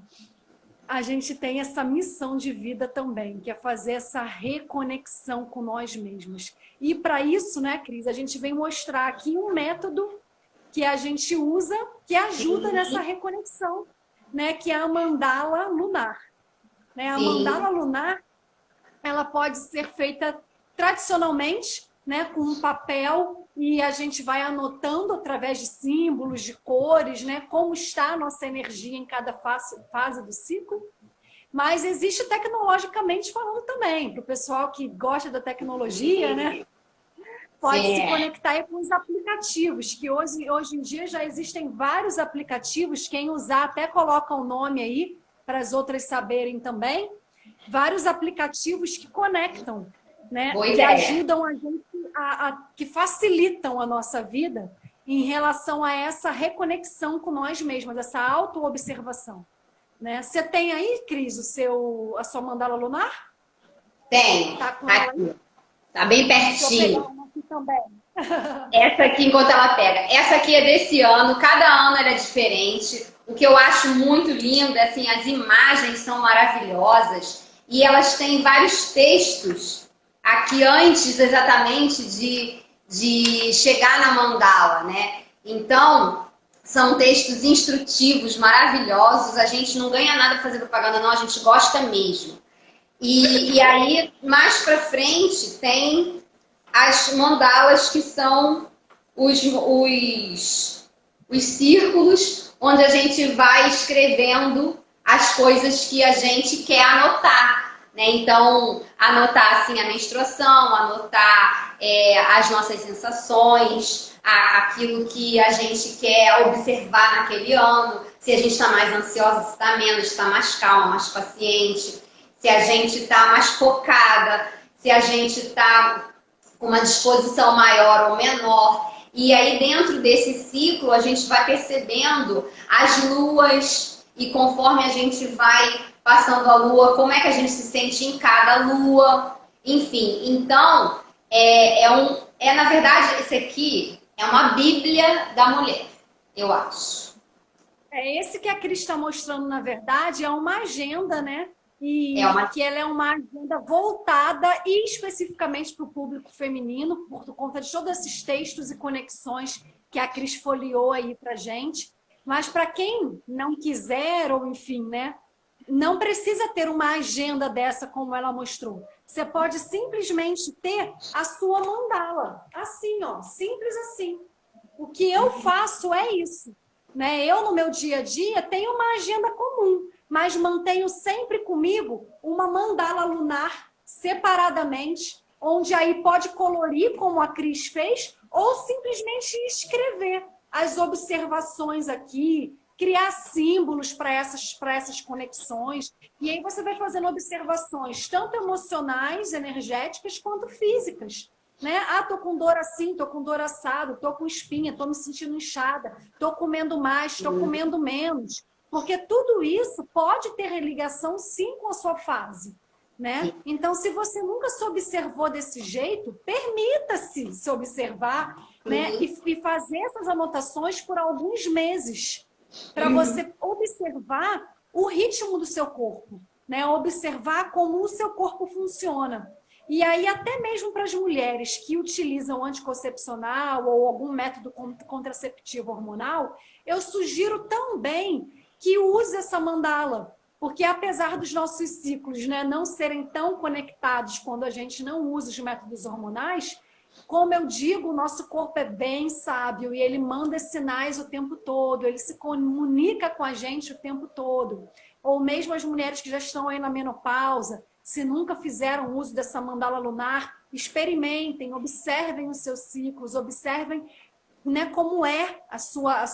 a gente tem essa missão de vida também, que é fazer essa reconexão com nós mesmos. E para isso, né, Cris, a gente vem mostrar aqui um método que a gente usa, que ajuda nessa reconexão, né, que é a mandala lunar. Né? A mandala lunar, ela pode ser feita tradicionalmente, né, com um papel, e a gente vai anotando através de símbolos, de cores, né, como está a nossa energia em cada fase do ciclo. Mas existe tecnologicamente falando também, para o pessoal que gosta da tecnologia, né, pode se conectar aí com os aplicativos, que hoje em dia já existem vários aplicativos, quem usar até coloca o nome aí, para as outras saberem também, vários aplicativos que conectam, né, que ajudam a gente, que facilitam a nossa vida em relação a essa reconexão com nós mesmas, essa auto-observação. Né? Você tem aí, Cris, a sua mandala lunar? Tem. Tá com ela aí? Tá bem pertinho. Deixa eu pegar uma aqui também. Essa aqui, enquanto ela pega. Essa aqui é desse ano, cada ano ela é diferente. O que eu acho muito lindo, assim, as imagens são maravilhosas e elas têm vários textos aqui antes exatamente de chegar na mandala, né? Então, São textos instrutivos, maravilhosos. A gente não ganha nada pra fazer propaganda, não. A gente gosta mesmo. E aí, mais pra frente, tem as mandalas, que são os círculos, onde a gente vai escrevendo as coisas que a gente quer anotar, né? Então, anotar assim a menstruação, anotar as nossas sensações, aquilo que a gente quer observar naquele ano, se a gente está mais ansiosa, se está menos, se está mais calma, mais paciente, se a gente está mais focada, se a gente está com uma disposição maior ou menor. E aí, dentro desse ciclo, a gente vai percebendo as luas, e conforme a gente vai passando a lua, como é que a gente se sente em cada lua. Enfim, então, na verdade, esse aqui é uma bíblia da mulher, eu acho. É esse que a Cris está mostrando, na verdade, é uma agenda, né? E que ela é uma agenda voltada especificamente para o público feminino, por conta de todos esses textos e conexões que a Cris folheou aí para gente. Mas para quem não quiser, ou enfim, né? Não precisa ter uma agenda dessa como ela mostrou. Você pode simplesmente ter a sua mandala. Assim, ó, simples assim. O que eu faço é isso, né? Eu, no meu dia a dia, tenho uma agenda comum, mas mantenho sempre comigo uma mandala lunar separadamente, onde aí pode colorir, como a Cris fez, ou simplesmente escrever as observações aqui, criar símbolos para essas conexões. E aí você vai fazendo observações tanto emocionais, energéticas, quanto físicas. Né? Ah, tô com dor assim, tô com dor assado, tô com espinha, tô me sentindo inchada, tô comendo mais, tô comendo menos. Porque tudo isso pode ter ligação, sim, com a sua fase. Né? Então, se você nunca se observou desse jeito, permita-se se observar, né? E fazer essas anotações por alguns meses, para você observar o ritmo do seu corpo, né? Observar como o seu corpo funciona. E aí, até mesmo para as mulheres que utilizam anticoncepcional ou algum método contraceptivo hormonal, eu sugiro também que use essa mandala, porque apesar dos nossos ciclos, né, não serem tão conectados quando a gente não usa os métodos hormonais, como eu digo, o nosso corpo é bem sábio e ele manda sinais o tempo todo, ele se comunica com a gente o tempo todo. Ou mesmo as mulheres que já estão aí na menopausa, se nunca fizeram uso dessa mandala lunar, experimentem, observem os seus ciclos, observem, né, como é a sua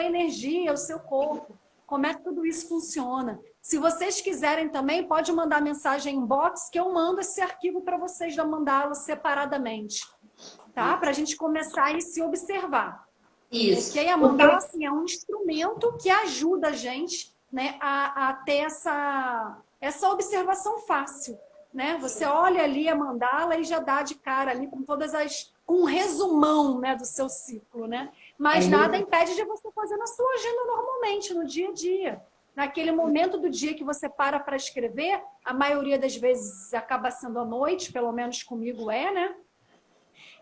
energia, o seu corpo, como é que tudo isso funciona. Se vocês quiserem também, pode mandar mensagem em inbox que eu mando esse arquivo para vocês da mandala separadamente, tá? Para a gente começar a se observar. Isso. Porque a mandala, assim, é um instrumento que ajuda a gente, né, a ter essa observação fácil, né? Você olha ali a mandala e já dá de cara ali com um resumão, né, do seu ciclo, né? Mas nada impede de você fazer na sua agenda normalmente, no dia a dia. Naquele momento do dia que você para escrever, a maioria das vezes acaba sendo à noite, pelo menos comigo né?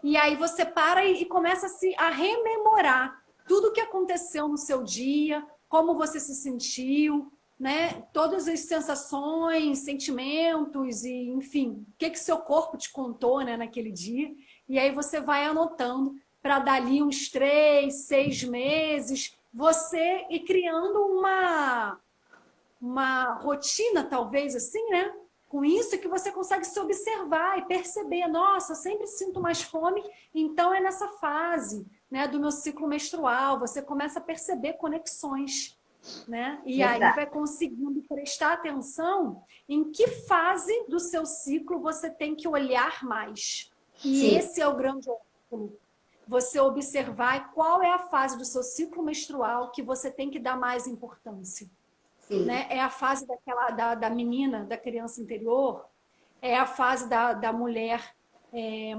E aí você para e começa a rememorar tudo o que aconteceu no seu dia, como você se sentiu, né? Todas as sensações, sentimentos e, enfim, o que seu corpo te contou, né, naquele dia. E aí você vai anotando para dali uns 3, 6 meses, você ir criando uma rotina, talvez, assim, né? Com isso que você consegue se observar e perceber, nossa, eu sempre sinto mais fome, então é nessa fase, né, do meu ciclo menstrual. Você começa a perceber conexões, né? E aí vai conseguindo prestar atenção em que fase do seu ciclo você tem que olhar mais. E Sim. Esse é o grande óculo. Você observar qual é a fase do seu ciclo menstrual que você tem que dar mais importância. Né? É a fase da menina, da criança interior, é a fase da mulher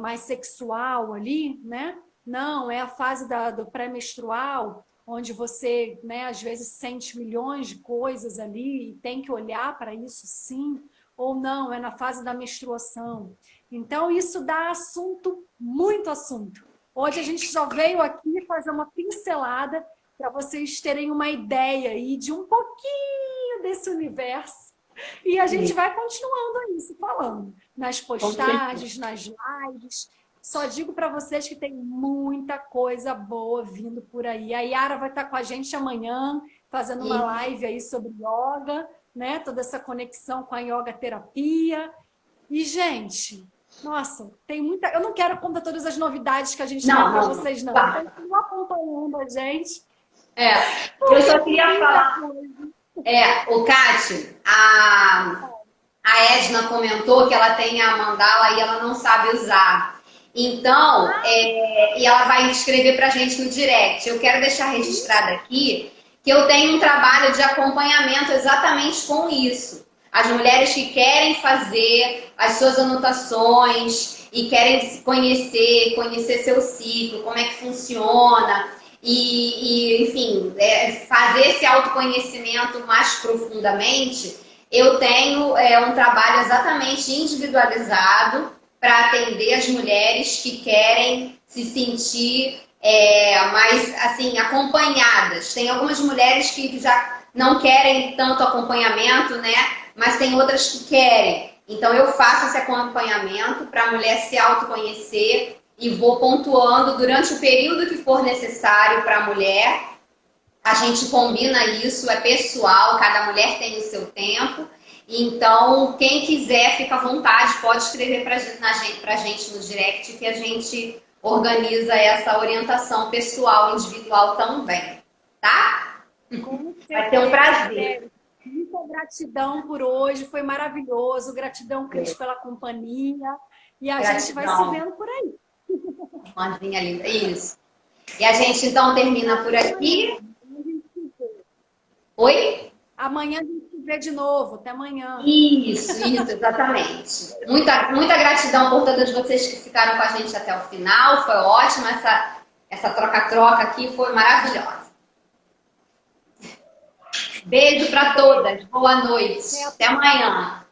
mais sexual ali, né? Não, é a fase do pré-menstrual, onde você, né, às vezes sente milhões de coisas ali e tem que olhar para isso sim, ou não, é na fase da menstruação. Então, isso dá assunto, muito assunto. Hoje a gente só veio aqui fazer uma pincelada para vocês terem uma ideia aí de um pouquinho desse universo. E a gente vai continuando aí se falando nas postagens, nas lives. Só digo para vocês que tem muita coisa boa vindo por aí. A Yara vai estar com a gente amanhã, fazendo uma live aí sobre yoga, né? Toda essa conexão com a yoga terapia. E, gente, nossa, tem muita... Eu não quero contar todas as novidades que a gente tem para vocês, não. Continuem acompanhando a gente. Eu só queria falar... o Cátia, a Edna comentou que ela tem a mandala e ela não sabe usar. Então, e ela vai escrever pra gente no direct. Eu quero deixar registrado aqui que eu tenho um trabalho de acompanhamento exatamente com isso. As mulheres que querem fazer as suas anotações e querem se conhecer seu ciclo, como é que funciona, enfim, fazer esse autoconhecimento mais profundamente, eu tenho um trabalho exatamente individualizado para atender as mulheres que querem se sentir mais assim, acompanhadas. Tem algumas mulheres que já não querem tanto acompanhamento, né? Mas tem outras que querem. Então eu faço esse acompanhamento para a mulher se autoconhecer e vou pontuando durante o período que for necessário para a mulher. A gente combina isso, é pessoal, cada mulher tem o seu tempo. Então, quem quiser, fica à vontade, pode escrever para a gente no direct que a gente organiza essa orientação pessoal, individual também, tá? Vai ter um prazer. Muita gratidão por hoje, foi maravilhoso. Gratidão, Cris, pela companhia. E a gente vai se vendo por aí. Mandinha linda, isso. E a gente então termina por aqui. Oi? Amanhã a gente se vê de novo. Até amanhã. Isso, exatamente. Muita gratidão por todas vocês que ficaram com a gente até o final. Foi ótima essa troca-troca aqui, foi maravilhosa. Beijo para todas. Boa noite. Até amanhã.